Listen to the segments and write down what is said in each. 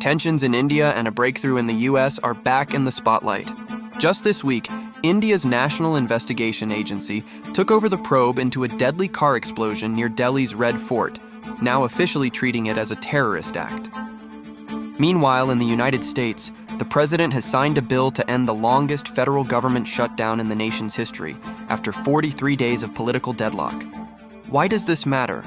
Tensions in India and a breakthrough in the US are back in the spotlight. Just this week, India's National Investigation Agency took over the probe into a deadly car explosion near Delhi's Red Fort, now officially treating it as a terrorist act. Meanwhile, in the United States, the president has signed a bill to end the longest federal government shutdown in the nation's history after 43 days of political deadlock. Why does this matter?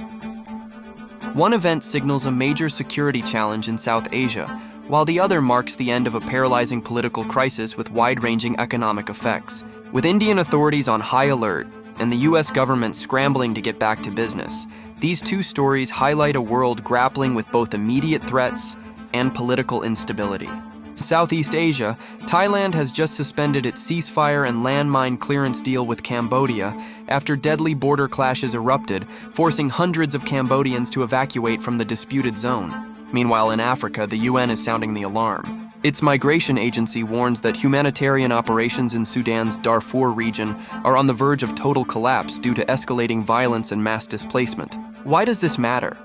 One event signals a major security challenge in South Asia, while the other marks the end of a paralyzing political crisis with wide-ranging economic effects. With Indian authorities on high alert and the US government scrambling to get back to business, these two stories highlight a world grappling with both immediate threats and political instability. In Southeast Asia, Thailand has just suspended its ceasefire and landmine clearance deal with Cambodia after deadly border clashes erupted, forcing hundreds of Cambodians to evacuate from the disputed zone. Meanwhile, in Africa, the UN is sounding the alarm. Its migration agency warns that humanitarian operations in Sudan's Darfur region are on the verge of total collapse due to escalating violence and mass displacement. Why does this matter?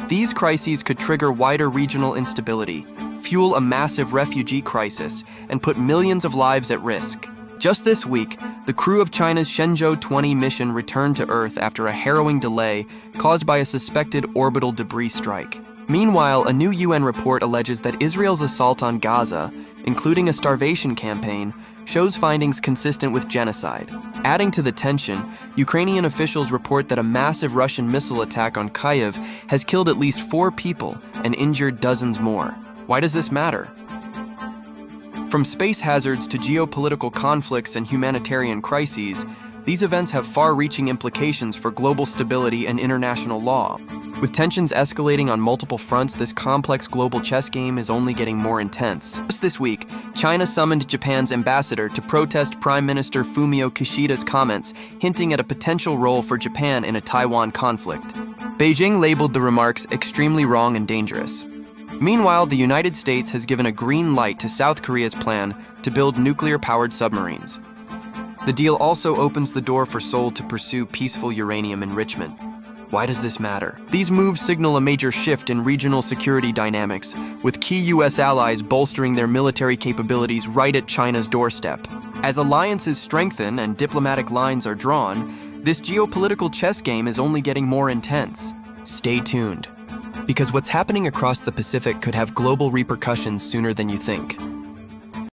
These crises could trigger wider regional instability, fuel a massive refugee crisis, and put millions of lives at risk. Just this week, the crew of China's Shenzhou 20 mission returned to Earth after a harrowing delay caused by a suspected orbital debris strike. Meanwhile, a new UN report alleges that Israel's assault on Gaza, including a starvation campaign, shows findings consistent with genocide. Adding to the tension, Ukrainian officials report that a massive Russian missile attack on Kyiv has killed at least 4 people and injured dozens more. Why does this matter? From space hazards to geopolitical conflicts and humanitarian crises, these events have far-reaching implications for global stability and international law. With tensions escalating on multiple fronts, this complex global chess game is only getting more intense. Just this week, China summoned Japan's ambassador to protest Prime Minister Fumio Kishida's comments, hinting at a potential role for Japan in a Taiwan conflict. Beijing labeled the remarks extremely wrong and dangerous. Meanwhile, the United States has given a green light to South Korea's plan to build nuclear-powered submarines. The deal also opens the door for Seoul to pursue peaceful uranium enrichment. Why does this matter? These moves signal a major shift in regional security dynamics, with key US allies bolstering their military capabilities right at China's doorstep. As alliances strengthen and diplomatic lines are drawn, this geopolitical chess game is only getting more intense. Stay tuned, because what's happening across the Pacific could have global repercussions sooner than you think.